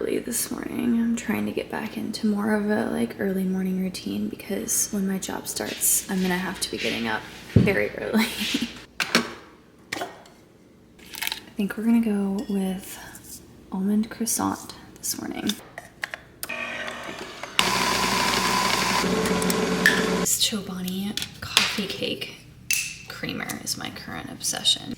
early this morning. I'm trying to get back into more of a like early morning routine because when my job starts, I'm gonna have to be getting up very early. I think we're gonna go with almond croissant this morning. This Chobani coffee cake creamer is my current obsession.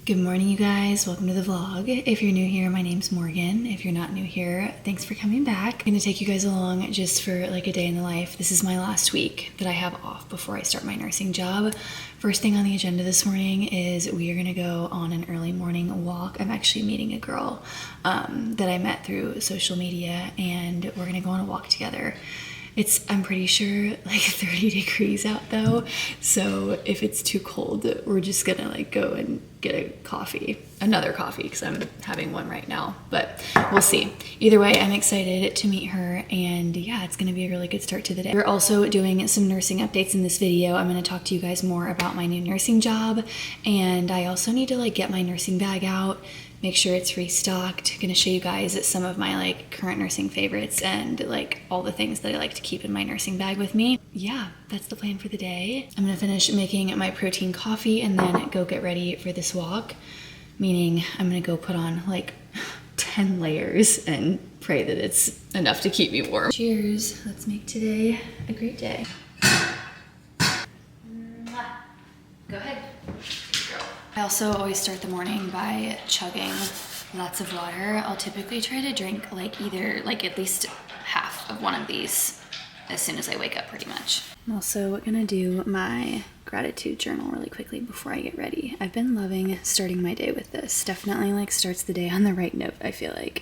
Good morning, you guys. Welcome to the vlog. If you're new here, my name's Morgan. If you're not new here, thanks for coming back. I'm gonna take you guys along just for like a day in the life. This is my last week that I have off before I start my nursing job. First thing on the agenda this morning is we are gonna go on an early morning walk. I'm actually meeting a girl that I met through social media, and we're gonna go on a walk together. It's, I'm pretty sure, like 30 degrees out though, so if it's too cold, we're just gonna like go and get a coffee, another coffee, because I'm having one right now, but we'll see. Either way, I'm excited to meet her, and yeah, it's gonna be a really good start to the day. We're also doing some nursing updates in this video. I'm gonna talk to you guys more about my new nursing job, and I also need to like get my nursing bag out, make sure it's restocked. Gonna show you guys some of my like current nursing favorites and like all the things that I like to keep in my nursing bag with me. Yeah, that's the plan for the day. I'm gonna finish making my protein coffee and then go get ready for this walk, meaning I'm gonna go put on like 10 layers and pray that it's enough to keep me warm. Cheers, let's make today a great day. Go ahead. I also always start the morning by chugging lots of water. I'll typically try to drink like either like at least half of one of these as soon as I wake up pretty much. I'm also gonna do my gratitude journal really quickly before I get ready. I've been loving starting my day with this. Definitely like starts the day on the right note, I feel like.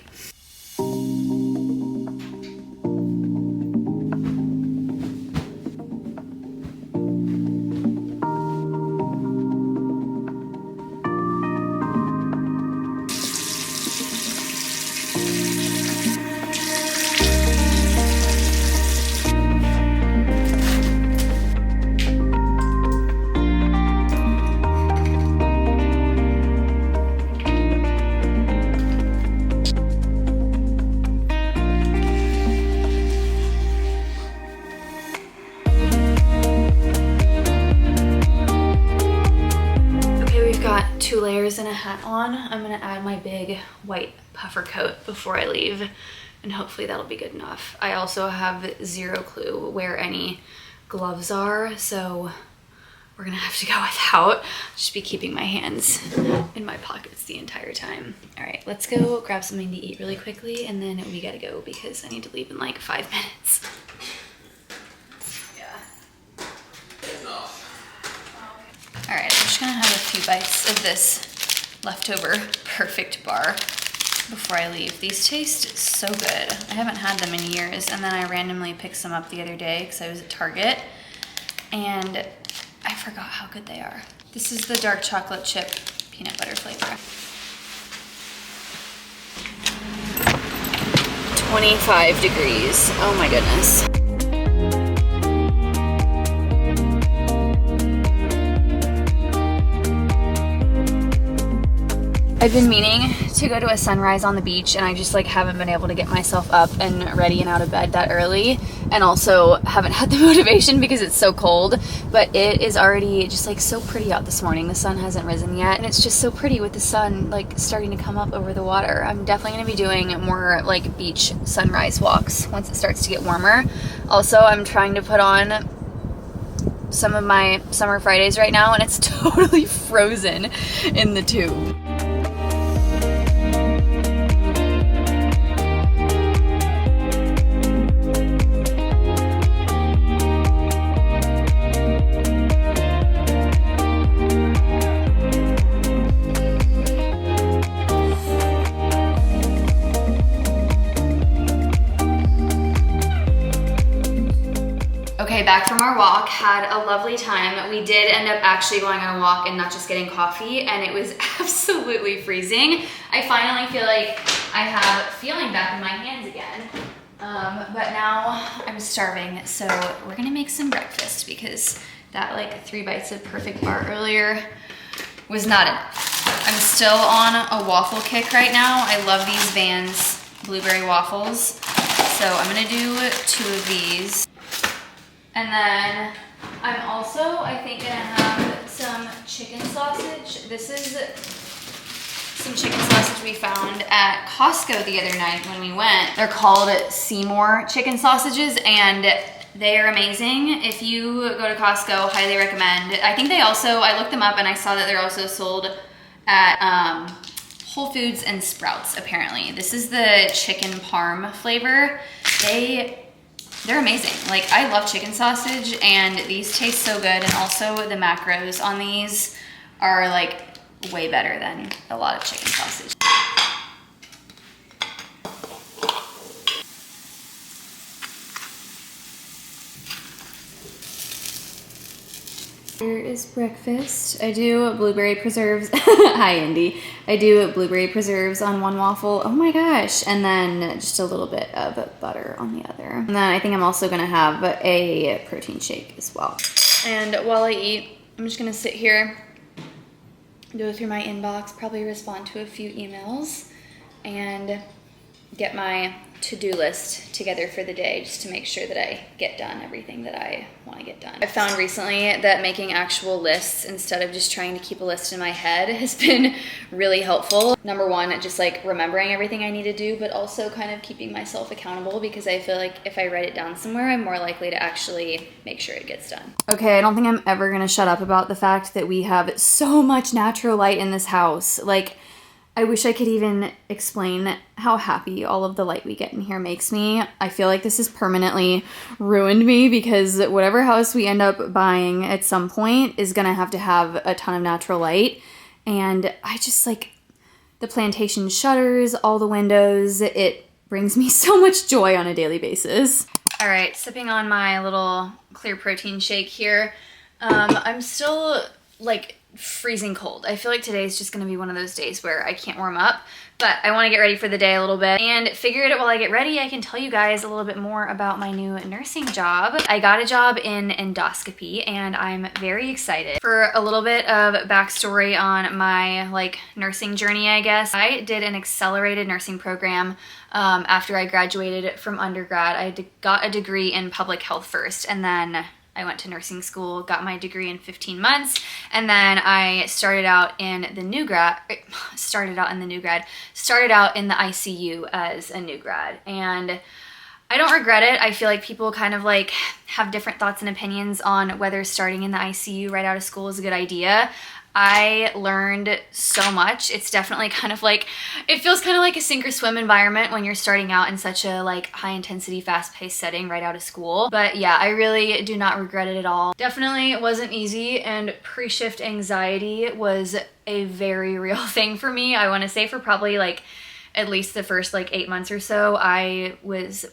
Two layers and a hat on. I'm gonna add my big white puffer coat before I leave, and hopefully that'll be good enough. I also have zero clue where any gloves are, so we're gonna have to go without. Just be keeping my hands in my pockets the entire time. All right, let's go grab something to eat really quickly, and then we gotta go because I need to leave in like 5 minutes. All right, I'm just gonna have a few bites of this leftover perfect bar before I leave. These taste so good. I haven't had them in years, and then I randomly picked some up the other day because I was at Target, and I forgot how good they are. This is the dark chocolate chip peanut butter flavor. 25 degrees, oh my goodness. I've been meaning to go to a sunrise on the beach, and I just like haven't been able to get myself up and ready and out of bed that early, and also haven't had the motivation because it's so cold. But it is already just like so pretty out this morning. The sun hasn't risen yet, and it's just so pretty with the sun like starting to come up over the water. I'm definitely gonna be doing more like beach sunrise walks once it starts to get warmer. Also, I'm trying to put on some of my summer Fridays right now, and it's totally frozen in the tube. Okay, back from our walk, had a lovely time. We did end up actually going on a walk and not just getting coffee, and it was absolutely freezing. I finally feel like I have feeling back in my hands again. But now I'm starving, so we're gonna make some breakfast because that like 3 bites of perfect bar earlier was not enough. I'm still on a waffle kick right now. I love these Vans blueberry waffles. So I'm gonna do 2 of these. And then I'm also, I think, gonna have some chicken sausage. This is some chicken sausage we found at Costco the other night when we went. They're called Seymour chicken sausages, and they are amazing. If you go to Costco, highly recommend. I think they also, I looked them up and I saw that they're also sold at Whole Foods and Sprouts, apparently. This is the chicken parm flavor. They're amazing. Like, I love chicken sausage, and these taste so good, and also the macros on these are like way better than a lot of chicken sausage. Here is breakfast. I do blueberry preserves. Hi, Indy. I do blueberry preserves on one waffle. Oh my gosh. And then just a little bit of butter on the other. And then I think I'm also gonna have a protein shake as well. And while I eat, I'm just gonna sit here, go through my inbox, probably respond to a few emails, and get my to-do list together for the day just to make sure that I get done everything that I want to get done. I found recently that making actual lists instead of just trying to keep a list in my head has been really helpful. Number one, just like remembering everything I need to do, but also kind of keeping myself accountable, because I feel like if I write it down somewhere, I'm more likely to actually make sure it gets done. Okay, I don't think I'm ever gonna shut up about the fact that we have so much natural light in this house. Like, I wish I could even explain how happy all of the light we get in here makes me. I feel like this has permanently ruined me, because whatever house we end up buying at some point is gonna have to have a ton of natural light. And I just like the plantation shutters, all the windows. It brings me so much joy on a daily basis. All right, sipping on my little clear protein shake here. I'm still like freezing cold. I feel like today is just gonna be one of those days where I can't warm up, but I wanna get ready for the day a little bit, and figured while I get ready, I can tell you guys a little bit more about my new nursing job. I got a job in endoscopy, and I'm very excited. For a little bit of backstory on my like nursing journey, I guess, I did an accelerated nursing program after I graduated from undergrad. I got a degree in public health first, and then I went to nursing school, got my degree in 15 months, and then I started out in the ICU as a new grad. And I don't regret it. I feel like people kind of like have different thoughts and opinions on whether starting in the ICU right out of school is a good idea. I learned so much. It's definitely kind of like, it feels kind of like a sink or swim environment when you're starting out in such a like high intensity, fast paced setting right out of school. But yeah, I really do not regret it at all. Definitely wasn't easy, and pre-shift anxiety was a very real thing for me. I want to say for probably like at least the first like 8 months or so, I was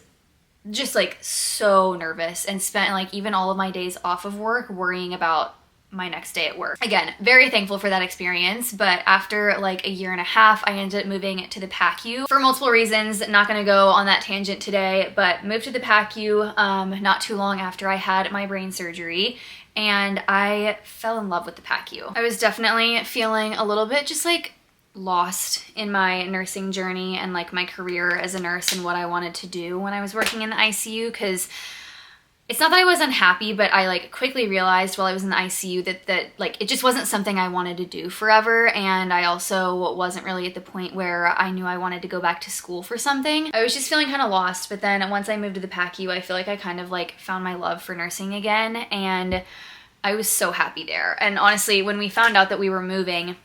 just like so nervous and spent like even all of my days off of work worrying about my next day at work. Again, very thankful for that experience, but after like a year and a half, I ended up moving to the PACU for multiple reasons. Not gonna go on that tangent today, but moved to the PACU not too long after I had my brain surgery, and I fell in love with the PACU. I was definitely feeling a little bit just like lost in my nursing journey and like my career as a nurse and what I wanted to do when I was working in the ICU, because it's not that I was unhappy, but I like quickly realized while I was in the ICU that like it just wasn't something I wanted to do forever, and I also wasn't really at the point where I knew I wanted to go back to school for something. I was just feeling kind of lost, but then once I moved to the PACU, I feel like I kind of like found my love for nursing again, and I was so happy there. And honestly, when we found out that we were moving,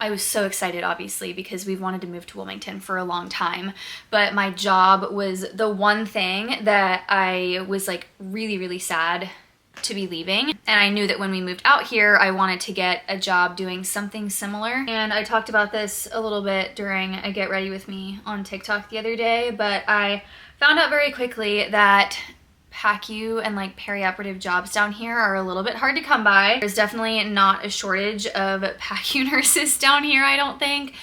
I was so excited, obviously, because we've wanted to move to Wilmington for a long time, but my job was the one thing that I was like really, really sad to be leaving. And I knew that when we moved out here, I wanted to get a job doing something similar. And I talked about this a little bit during a Get Ready With Me on TikTok the other day, but I found out very quickly that PACU and like perioperative jobs down here are a little bit hard to come by. There's definitely not a shortage of PACU nurses down here, I don't think.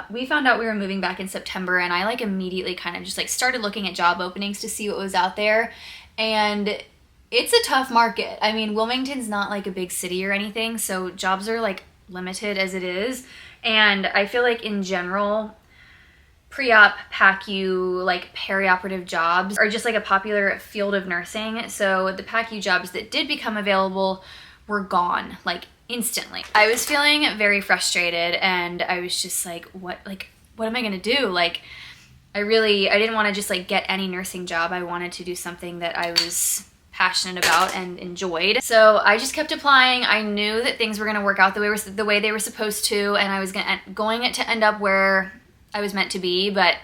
We found out we were moving back in September, and I like immediately kind of just like started looking at job openings to see what was out there, and it's a tough market. I mean, Wilmington's not like a big city or anything, so jobs are like limited as it is. And I feel like in general, pre-op, PACU, like perioperative jobs are just like a popular field of nursing. So the PACU jobs that did become available were gone like instantly. I was feeling very frustrated and I was just like, what am I gonna do? Like, I didn't want to just like get any nursing job. I wanted to do something that I was passionate about and enjoyed. So I just kept applying. I knew that things were going to work out the way they were supposed to, and I was going to end up where I was meant to be, but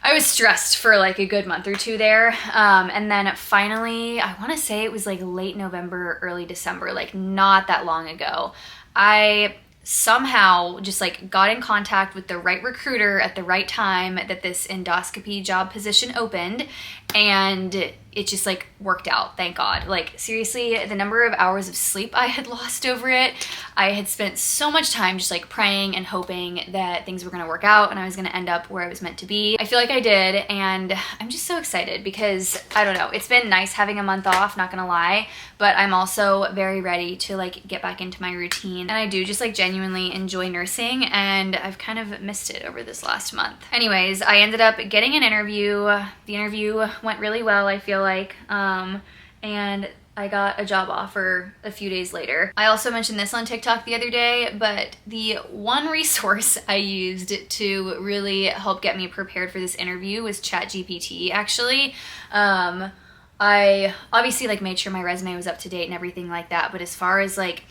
I was stressed for like a good month or two there. And then finally, I want to say it was like late November, early December, like not that long ago, I somehow just like got in contact with the right recruiter at the right time that this endoscopy job position opened, and it just like worked out, thank God. Like seriously, the number of hours of sleep I had lost over it, I had spent so much time just like praying and hoping that things were gonna work out and I was gonna end up where I was meant to be. I feel like I did, and I'm just so excited because I don't know, it's been nice having a month off, not gonna lie, but I'm also very ready to like get back into my routine. And I do just like genuinely enjoy nursing, and I've kind of missed it over this last month. Anyways, I ended up getting an interview. The interview went really well, I feel like, and I got a job offer a few days later. I also mentioned this on TikTok the other day, but the one resource I used to really help get me prepared for this interview was ChatGPT, actually. I obviously like made sure my resume was up to date and everything like that, but as far as like,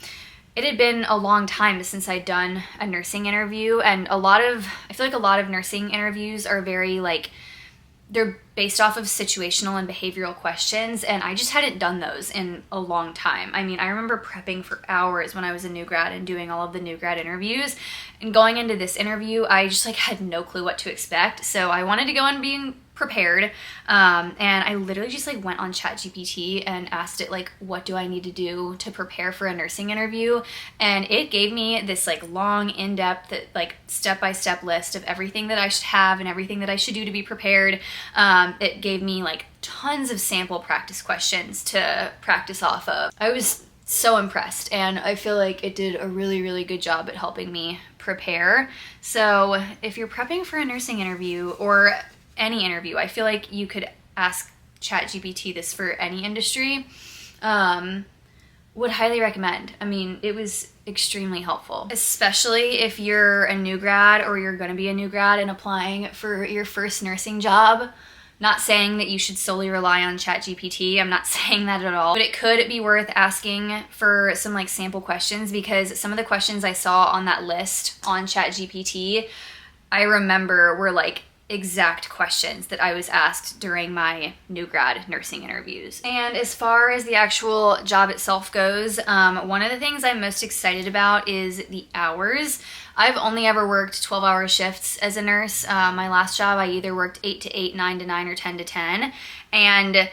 it had been a long time since I'd done a nursing interview, and I feel like a lot of nursing interviews are very like, they're based off of situational and behavioral questions, and I just hadn't done those in a long time. I mean, I remember prepping for hours when I was a new grad and doing all of the new grad interviews, and going into this interview, I just like had no clue what to expect. So I wanted to go in being prepared, and I literally just like went on ChatGPT and asked it like, what do I need to do to prepare for a nursing interview? And it gave me this like long, in-depth, like step-by-step list of everything that I should have and everything that I should do to be prepared. It gave me like tons of sample practice questions to practice off of. I was so impressed, and I feel like it did a really, really good job at helping me prepare. So if you're prepping for a nursing interview or any interview, I feel like you could ask ChatGPT this for any industry. Would highly recommend. I mean, it was extremely helpful, especially if you're a new grad or you're going to be a new grad and applying for your first nursing job. Not saying that you should solely rely on ChatGPT. I'm not saying that at all, but it could be worth asking for some like sample questions, because some of the questions I saw on that list on ChatGPT, I remember were like exact questions that I was asked during my new grad nursing interviews. And as far as the actual job itself goes, one of the things I'm most excited about is the hours. I've only ever worked 12-hour shifts as a nurse. My last job, I either worked 8 to 8, 9 to 9, or 10 to 10. And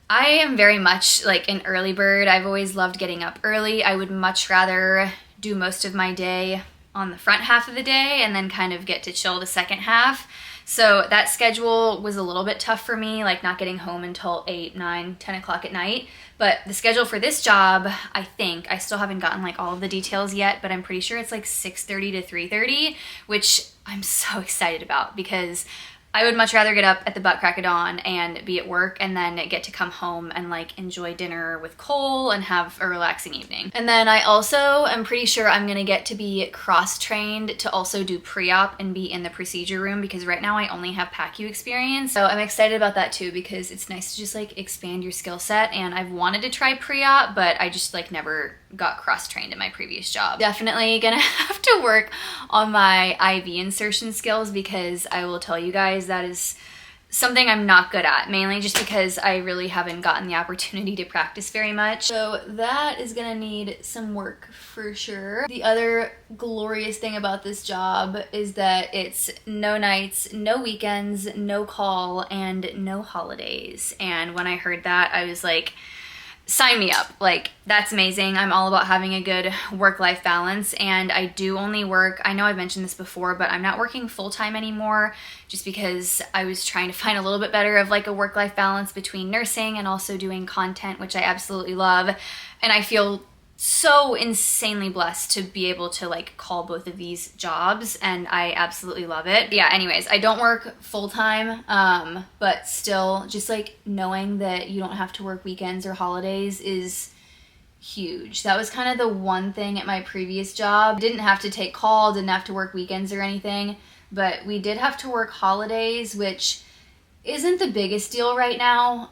I am very much like an early bird. I've always loved getting up early. I would much rather do most of my day on the front half of the day and then kind of get to chill the second half. So that schedule was a little bit tough for me, like not getting home until 8, 9, 10 o'clock at night. But the schedule for this job, I think, I still haven't gotten like all of the details yet, but I'm pretty sure it's like 6:30 to 3:30, which I'm so excited about, because I would much rather get up at the butt crack of dawn and be at work and then get to come home and like enjoy dinner with Cole and have a relaxing evening. And then I also am pretty sure I'm gonna get to be cross-trained to also do pre-op and be in the procedure room, because right now I only have PACU experience. So I'm excited about that too, because it's nice to just like expand your skill set, and I've wanted to try pre-op, but I just like never got cross-trained in my previous job. Definitely gonna have to work on my IV insertion skills, because I will tell you guys that is something I'm not good at, mainly just because I really haven't gotten the opportunity to practice very much. So that is gonna need some work for sure. The other glorious thing about this job is that it's no nights, no weekends, no call, and no holidays. And when I heard that, I was like, sign me up. Like, that's amazing. I'm all about having a good work-life balance, and I do only work, I know I've mentioned this before, but I'm not working full-time anymore, just because I was trying to find a little bit better of like a work-life balance between nursing and also doing content, which I absolutely love. And I feel so insanely blessed to be able to like call both of these jobs, and I absolutely love it. Yeah, anyways, I don't work full-time, but still just like knowing that you don't have to work weekends or holidays is huge. That was kind of the one thing at my previous job. Didn't have to take call, didn't have to work weekends or anything, but we did have to work holidays, which isn't the biggest deal right now.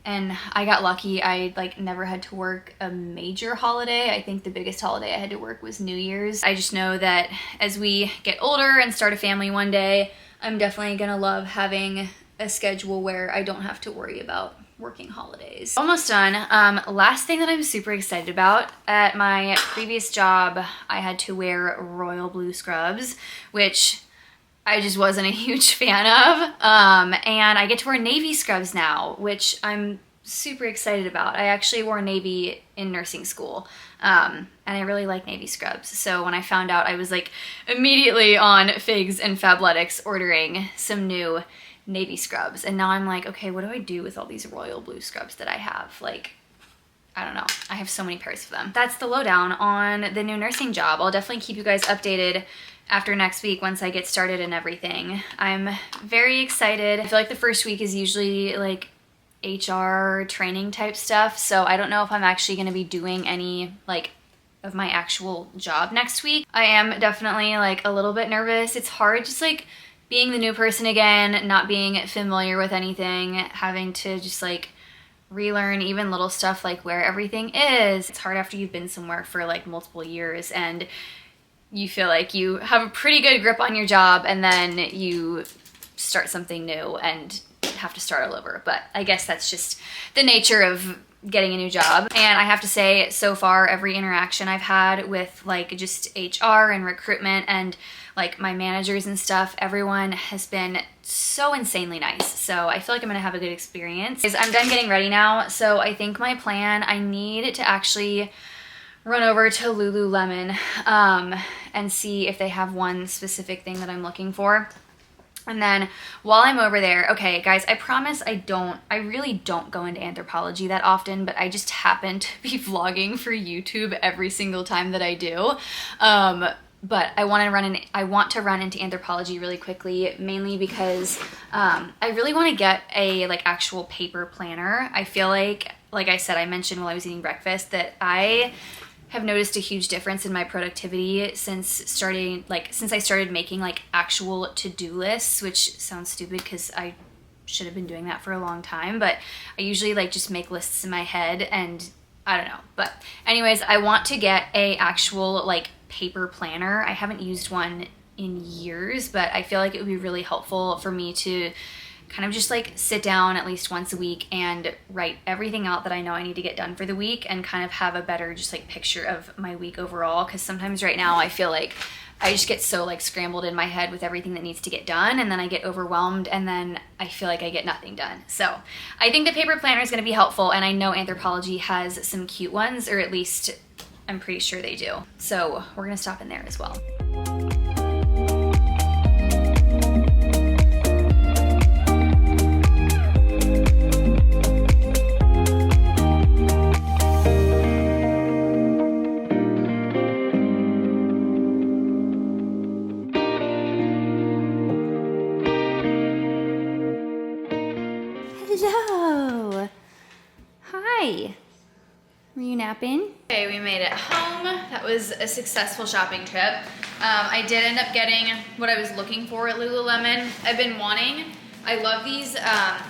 And I got lucky. I like never had to work a major holiday. I think the biggest holiday I had to work was New Year's. I just know that as we get older and start a family one day, I'm definitely gonna love having a schedule where I don't have to worry about working holidays. Almost done. Last thing that I'm super excited about, at my previous job, I had to wear royal blue scrubs, which I just wasn't a huge fan of. And I get to wear navy scrubs now, which I'm super excited about. I actually wore navy in nursing school, and I really like navy scrubs. So when I found out, I was like immediately on Figs and Fabletics ordering some new navy scrubs. And now I'm like, okay, what do I do with all these royal blue scrubs that I have? Like, I don't know. I have so many pairs of them. That's the lowdown on the new nursing job. I'll definitely keep you guys updated after next week once I get started and everything. I'm very excited. I feel like the first week is usually like HR training type stuff, so I don't know if I'm actually going to be doing any like of my actual job next week. I am definitely like a little bit nervous. It's hard just like being the new person again, not being familiar with anything, having to just like relearn even little stuff like where everything is. It's hard after you've been somewhere for like multiple years and you feel like you have a pretty good grip on your job, and then you start something new and have to start all over. But I guess that's just the nature of getting a new job. And I have to say, so far, every interaction I've had with like just HR and recruitment and like my managers and stuff, everyone has been so insanely nice. So I feel like I'm gonna have a good experience. I'm done getting ready now, so I think my plan, I need to actually run over to Lululemon and see if they have one specific thing that I'm looking for. And then while I'm over there, okay guys, I promise I really don't go into Anthropologie that often, but I just happen to be vlogging for YouTube every single time that I do. But I want to run into Anthropologie really quickly, mainly because I really want to get a like actual paper planner. I feel like I said, I mentioned while I was eating breakfast that I have noticed a huge difference in my productivity since I started making like actual to-do lists, which sounds stupid because I should have been doing that for a long time, but I usually like just make lists in my head and I don't know. But anyways, I want to get a actual like paper planner. I haven't used one in years, but I feel like it would be really helpful for me to kind of just like sit down at least once a week and write everything out that I know I need to get done for the week and kind of have a better just like picture of my week overall. Because sometimes right now I feel like I just get so like scrambled in my head with everything that needs to get done, and then I get overwhelmed and then I feel like I get nothing done. So I think the paper planner is going to be helpful, and I know Anthropologie has some cute ones, or at least I'm pretty sure they do. So we're going to stop in there as well. Hello. Hi. Were you napping? Okay, we made it home. That was a successful shopping trip. I did end up getting what I was looking for at Lululemon. I've been wanting, I love these,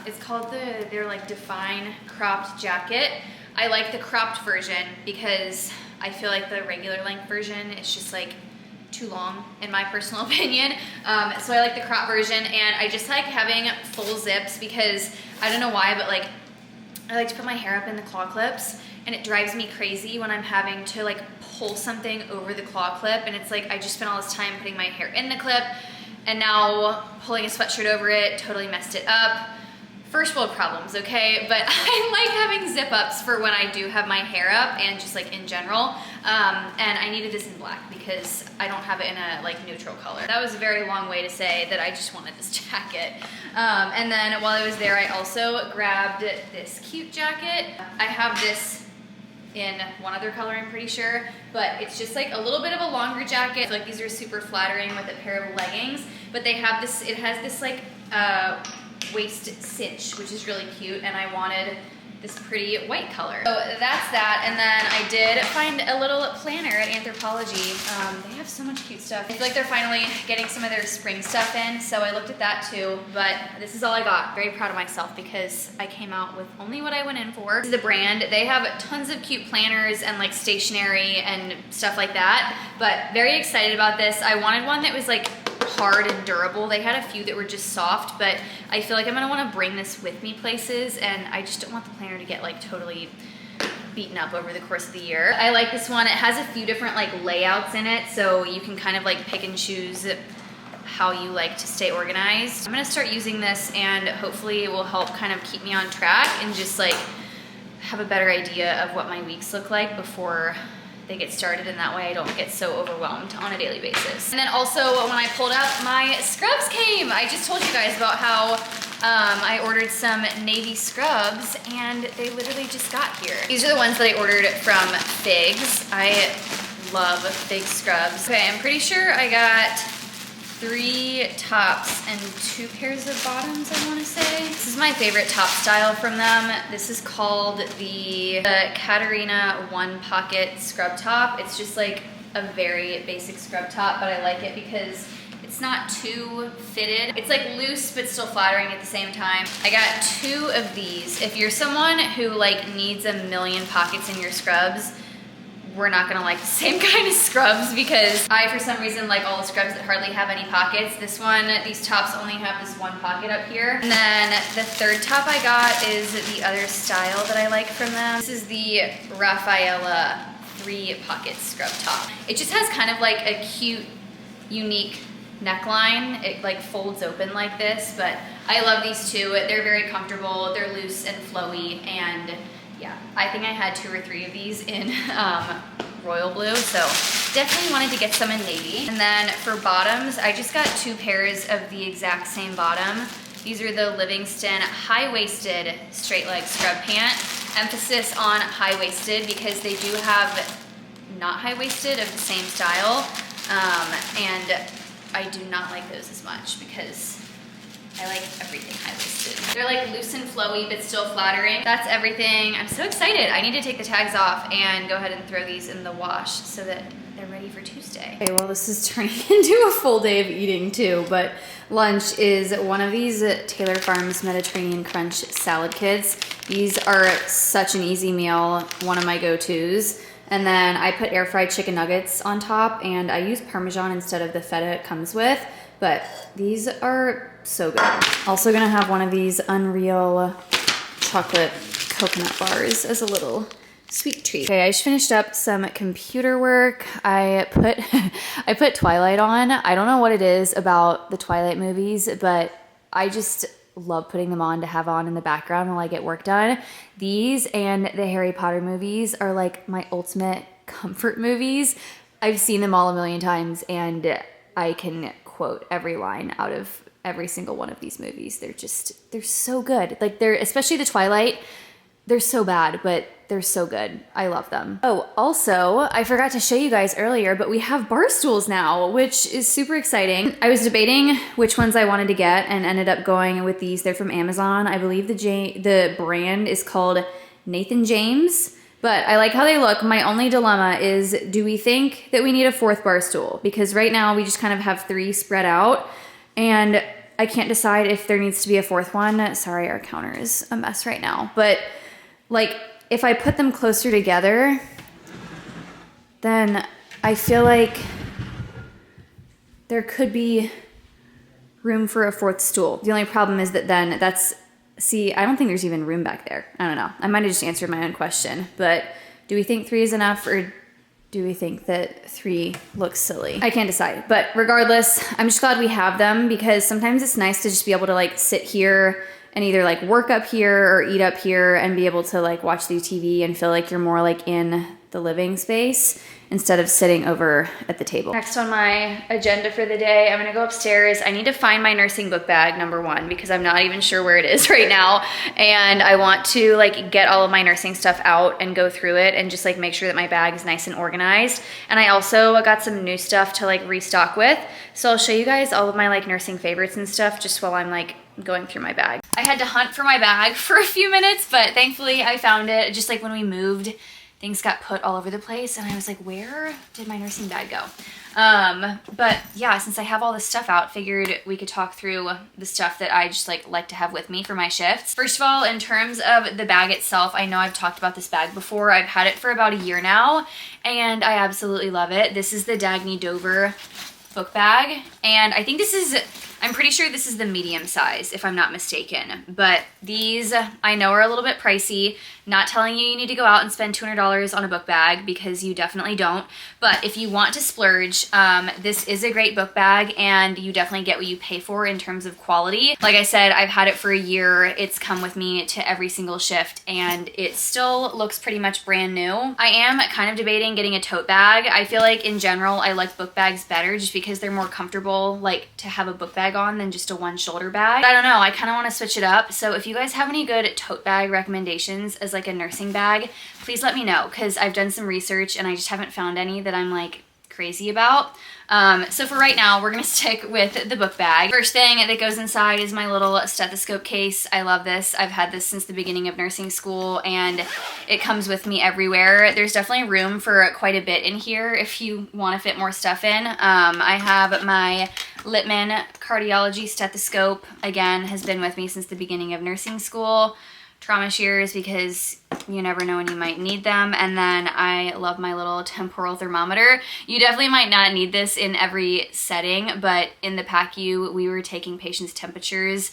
it's called they're like Define cropped jacket. I like the cropped version because I feel like the regular length version is just like too long in my personal opinion. So I like the crop version, and I just like having full zips because I don't know why, but like I like to put my hair up in the claw clips, and it drives me crazy when I'm having to like pull something over the claw clip, and it's like I just spent all this time putting my hair in the clip and now pulling a sweatshirt over it totally messed it up. First world problems, okay? But I like having zip ups for when I do have my hair up and just like in general. And I needed this in black because I don't have it in a like neutral color. That was a very long way to say that I just wanted this jacket. And then while I was there, I also grabbed this cute jacket. I have this in one other color, I'm pretty sure, but it's just like a little bit of a longer jacket. I feel like these are super flattering with a pair of leggings, but they have this, it has this like waist cinch, which is really cute, and I wanted this pretty white color. So that's that, and then I did find a little planner at Anthropologie. They have so much cute stuff. I feel like they're finally getting some of their spring stuff in, so I looked at that too, but this is all I got. Very proud of myself because I came out with only what I went in for. This is the brand. They have tons of cute planners and like stationery and stuff like that, but very excited about this. I wanted one that was like hard and durable. They had a few that were just soft, but I feel like I'm gonna wanna bring this with me places, and I just don't want the planner to get like totally beaten up over the course of the year. I like this one. It has a few different like layouts in it, so you can kind of like pick and choose how you like to stay organized. I'm gonna start using this, and hopefully it will help kind of keep me on track and just like have a better idea of what my weeks look like before they get started, and that way I don't get so overwhelmed on a daily basis. And then also when I pulled out, my scrubs came. I just told you guys about how I ordered some navy scrubs, and they literally just got here. These are the ones that I ordered from Figs. I love Fig scrubs. Okay, I'm pretty sure I got 3 tops and 2 pairs of bottoms, I wanna say. This is my favorite top style from them. This is called the Katarina One Pocket Scrub Top. It's just like a very basic scrub top, but I like it because it's not too fitted. It's like loose but still flattering at the same time. I got 2 of these. If you're someone who like needs a million pockets in your scrubs, we're not gonna like the same kind of scrubs, because I, for some reason, like all the scrubs that hardly have any pockets. This one, these tops only have this one pocket up here. And then the third top I got is the other style that I like from them. This is the Rafaela 3-pocket scrub top. It just has kind of like a cute, unique neckline. It like folds open like this, but I love these too. They're very comfortable, they're loose and flowy, and yeah, I think I had 2 or 3 of these in royal blue, so definitely wanted to get some in navy. And then for bottoms, I just got 2 pairs of the exact same bottom. These are the Livingston high-waisted straight leg scrub pant. Emphasis on high-waisted because they do have not high-waisted of the same style, and I do not like those as much because I like everything high-waisted. They're like loose and flowy, but still flattering. That's everything. I'm so excited. I need to take the tags off and go ahead and throw these in the wash so that they're ready for Tuesday. Okay, well, this is turning into a full day of eating too, but lunch is one of these Taylor Farms Mediterranean Crunch salad kits. These are such an easy meal, one of my go-tos. And then I put air fried chicken nuggets on top, and I use Parmesan instead of the feta it comes with, but these are so good. Also gonna have one of these Unreal chocolate coconut bars as a little sweet treat. Okay, I just finished up some computer work. I put Twilight on. I don't know what it is about the Twilight movies, but I just love putting them on to have on in the background while I get work done. These and the Harry Potter movies are like my ultimate comfort movies. I've seen them all a million times, and I can quote every line out of every single one of these movies. They're so good. Like, especially the Twilight, they're so bad, but they're so good. I love them. Oh, also, I forgot to show you guys earlier, but we have bar stools now, which is super exciting. I was debating which ones I wanted to get and ended up going with these. They're from Amazon. I believe the brand is called Nathan James, but I like how they look. My only dilemma is, do we think that we need a 4th bar stool? Because right now we just kind of have 3 spread out, and I can't decide if there needs to be a 4th one. Sorry, our counter is a mess right now. But like, if I put them closer together, then I feel like there could be room for a 4th stool. The only problem is that then I don't think there's even room back there. I don't know. I might have just answered my own question, but do we think 3 is enough, or do we think that 3 looks silly? I can't decide, but regardless, I'm just glad we have them, because sometimes it's nice to just be able to like sit here and either like work up here or eat up here and be able to like watch the TV and feel like you're more like in the living space instead of sitting over at the table. Next on my agenda for the day, I'm gonna go upstairs. I need to find my nursing book bag, number one, because I'm not even sure where it is right now. And I want to like get all of my nursing stuff out and go through it and just like make sure that my bag is nice and organized. And I also got some new stuff to like restock with. So I'll show you guys all of my like nursing favorites and stuff just while I'm like going through my bag. I had to hunt for my bag for a few minutes, but thankfully I found it. Just like when we moved, things got put all over the place and I was like, where did my nursing bag go? But yeah, since I have all this stuff out, figured we could talk through the stuff that I just like to have with me for my shifts. First of all, in terms of the bag itself, I know I've talked about this bag before. I've had it for about a year now and I absolutely love it. This is the Dagny Dover book bag. And I think I'm pretty sure this is the medium size if I'm not mistaken, but these I know are a little bit pricey. Not telling you need to go out and spend $200 on a book bag because you definitely don't. But if you want to splurge, this is a great book bag and you definitely get what you pay for in terms of quality. Like I said, I've had it for a year. It's come with me to every single shift and it still looks pretty much brand new. I am kind of debating getting a tote bag. I feel like in general, I like book bags better just because they're more comfortable like to have a book bag on than just a one shoulder bag. But I don't know, I kind of want to switch it up. So if you guys have any good tote bag recommendations as like a nursing bag, please let me know because I've done some research and I just haven't found any that I'm like crazy about. So for right now, we're gonna stick with the book bag. First thing that goes inside is my little stethoscope case. I love this. I've had this since the beginning of nursing school and it comes with me everywhere. There's definitely room for quite a bit in here if you want to fit more stuff in. I have my Littman cardiology stethoscope. Again, has been with me since the beginning of nursing school. Trauma shears because you never know when you might need them. And then I love my little temporal thermometer. You definitely might not need this in every setting, but in the PACU, we were taking patients' temperatures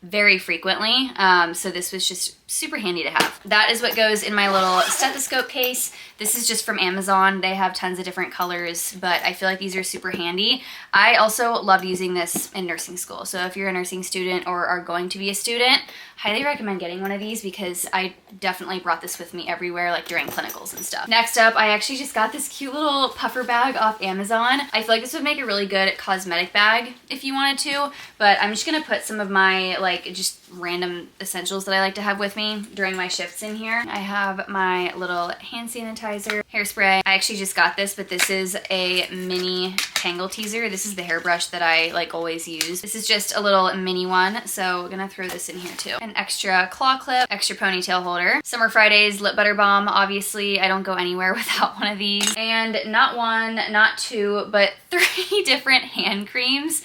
very frequently. So this was just super handy to have. That is what goes in my little stethoscope case. This is just from Amazon. They have tons of different colors, but I feel like these are super handy. I also love using this in nursing school. So if you're a nursing student or are going to be a student, highly recommend getting one of these because I definitely brought this with me everywhere, like during clinicals and stuff. Next up, I actually just got this cute little puffer bag off Amazon. I feel like this would make a really good cosmetic bag if you wanted to, but I'm just gonna put some of my like just random essentials that I like to have with me during my shifts in here. I have my little hand sanitizer, hairspray. I actually just got this, but this is a mini tangle teaser. This is the hairbrush that I like always use. This is just a little mini one, so we're gonna throw this in here too. An extra claw clip, extra ponytail holder. Summer Fridays lip butter balm. Obviously, I don't go anywhere without one of these. And not one, not two, but 3 different hand creams.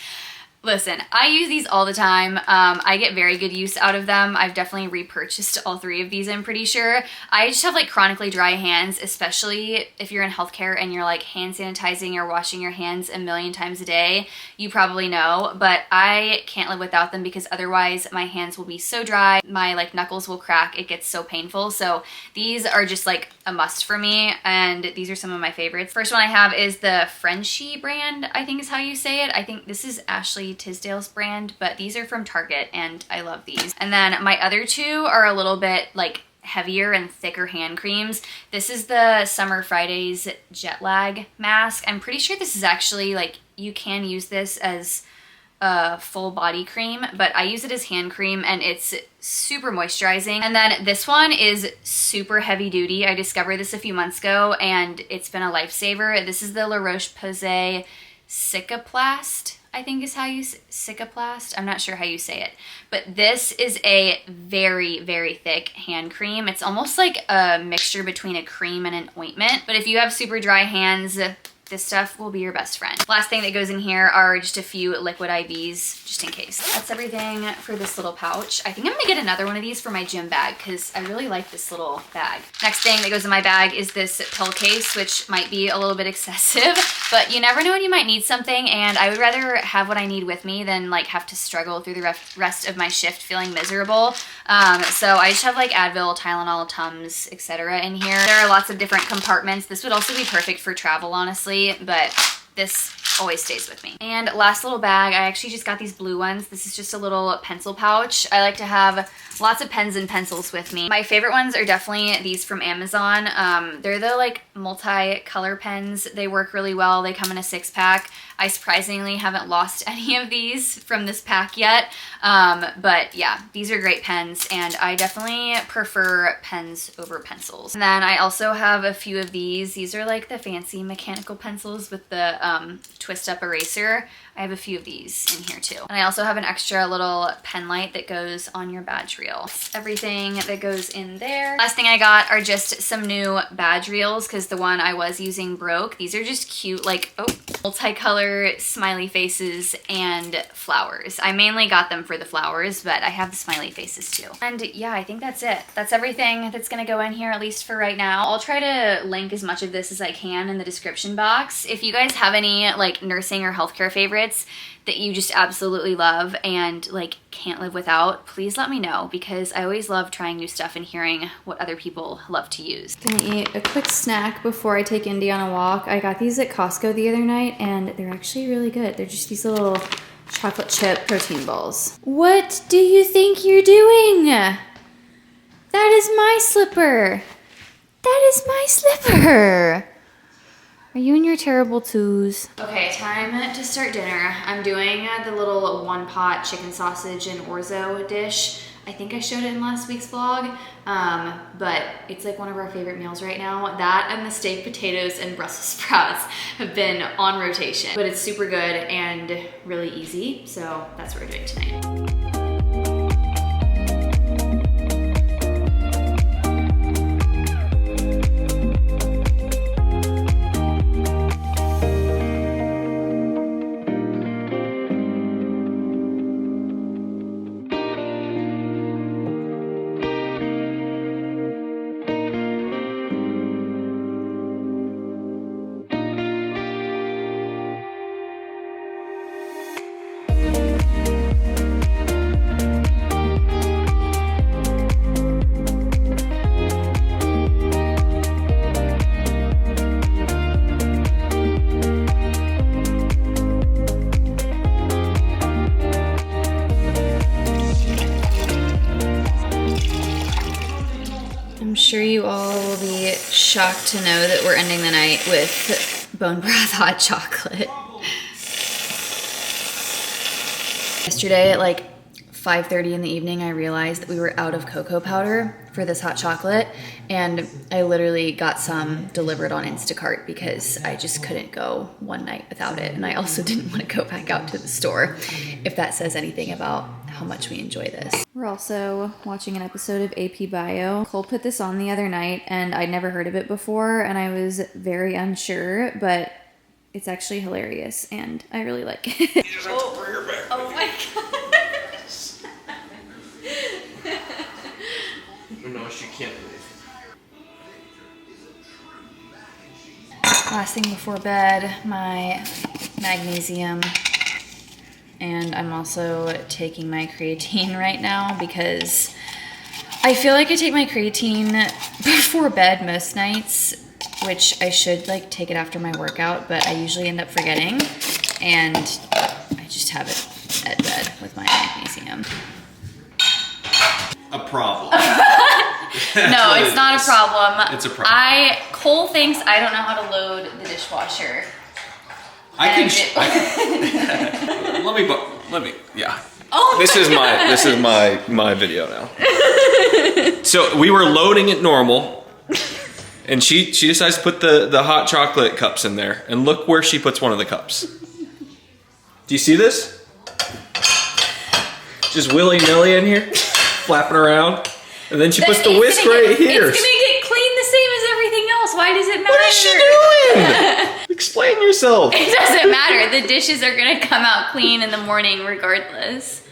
Listen, I use these all the time. I get very good use out of them. I've definitely repurchased all 3 of these, I'm pretty sure. I just have like chronically dry hands, especially if you're in healthcare and you're like hand sanitizing or washing your hands a million times a day. You probably know, but I can't live without them because otherwise my hands will be so dry. My like knuckles will crack. It gets so painful. So these are just like a must for me, and these are some of my favorites. First one I have is the Frenchie brand, I think is how you say it. I think this is Ashley Tisdale's brand, but these are from Target and I love these. And then my other 2 are a little bit like heavier and thicker hand creams. This is the Summer Fridays Jet Lag Mask. I'm pretty sure this is actually like, you can use this as a full body cream, but I use it as hand cream and it's super moisturizing. And then this one is super heavy duty. I discovered this a few months ago and it's been a lifesaver. This is the La Roche-Posay Cicaplast, I think is how you say Cicaplast. I'm not sure how you say it, but this is a very, very thick hand cream. It's almost like a mixture between a cream and an ointment, but if you have super dry hands, this stuff will be your best friend. Last thing that goes in here are just a few liquid IVs, just in case. That's everything for this little pouch. I think I'm gonna get another one of these for my gym bag because I really like this little bag. Next thing that goes in my bag is this pill case, which might be a little bit excessive, but you never know when you might need something, and I would rather have what I need with me than like have to struggle through the rest of my shift feeling miserable. So I just have like Advil, Tylenol, Tums, etc. in here. There are lots of different compartments. This would also be perfect for travel, honestly, but this always stays with me. And last little bag, I actually just got these blue ones. This is just a little pencil pouch. I like to have lots of pens and pencils with me. My favorite ones are definitely these from Amazon. They're the like multi-color pens. They work really well. They come in a 6-pack. I surprisingly haven't lost any of these from this pack yet. But yeah, these are great pens, and I definitely prefer pens over pencils. And then I also have a few of these. These are like the fancy mechanical pencils with the twist up eraser. I have a few of these in here too. And I also have an extra little pen light that goes on your badge reel. Everything that goes in there. Last thing I got are just some new badge reels because the one I was using broke. These are just cute, like, multicolor smiley faces and flowers. I mainly got them for the flowers, but I have the smiley faces too. And yeah, I think that's it. That's everything that's gonna go in here, at least for right now. I'll try to link as much of this as I can in the description box. If you guys have any like nursing or healthcare favorites that you just absolutely love and like can't live without, please let me know, because I always love trying new stuff and hearing what other people love to use. Gonna eat a quick snack before I take Indy on a walk. I got these at Costco the other night and they're actually really good. They're just these little chocolate chip protein balls. What do you think you're doing? That is my slipper. That is my slipper. Are you in your terrible twos? Okay, time to start dinner. I'm doing the little one-pot chicken sausage and orzo dish. I think I showed it in last week's vlog, but it's like one of our favorite meals right now. That and the steak, potatoes, and Brussels sprouts have been on rotation, but it's super good and really easy, so that's what we're doing tonight. I'm sure you all will be shocked to know that we're ending the night with bone broth hot chocolate. Yesterday at like 5:30 in the evening, I realized that we were out of cocoa powder for this hot chocolate, and I literally got some delivered on Instacart because I just couldn't go one night without it, and I also didn't want to go back out to the store, if that says anything about how much we enjoy this. We're also watching an episode of AP Bio. Cole put this on the other night, and I'd never heard of it before, and I was very unsure, but it's actually hilarious, and I really like it. You just have to bring her back. Oh my gosh. No, she can't leave. Last thing before bed, my magnesium. And I'm also taking my creatine right now because I feel like I take my creatine before bed most nights, which I should like take it after my workout, but I usually end up forgetting, and I just have it at bed with my magnesium. A problem. No, it's not a problem. It's a problem. Cole thinks I don't know how to load the dishwasher. Let me, yeah. Oh, this is my video now. So we were loading it normal, and she decides to put the hot chocolate cups in there, and look where she puts one of the cups. Do you see this? Just willy-nilly in here, flapping around, and then she puts the whisk right here. It's gonna get clean the same as everything else. Why does it matter? What is she doing? Explain yourself. It doesn't matter. The dishes are gonna come out clean in the morning regardless.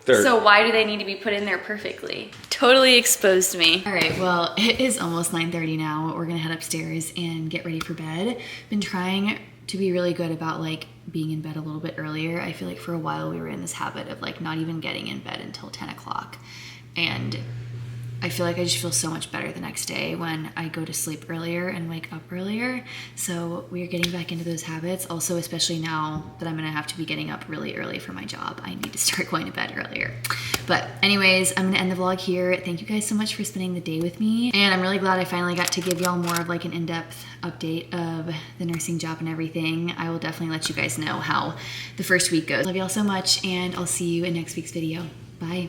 So why do they need to be put in there perfectly? Totally exposed me. All right, well, it is almost 9:30 now. We're gonna head upstairs and get ready for bed. Been trying to be really good about like being in bed a little bit earlier. I feel like for a while we were in this habit of like not even getting in bed until 10 o'clock. And I feel like I just feel so much better the next day when I go to sleep earlier and wake up earlier. So we're getting back into those habits. Also, especially now that I'm gonna have to be getting up really early for my job, I need to start going to bed earlier. But anyways, I'm gonna end the vlog here. Thank you guys so much for spending the day with me. And I'm really glad I finally got to give y'all more of like an in-depth update of the nursing job and everything. I will definitely let you guys know how the first week goes. Love y'all so much, and I'll see you in next week's video. Bye.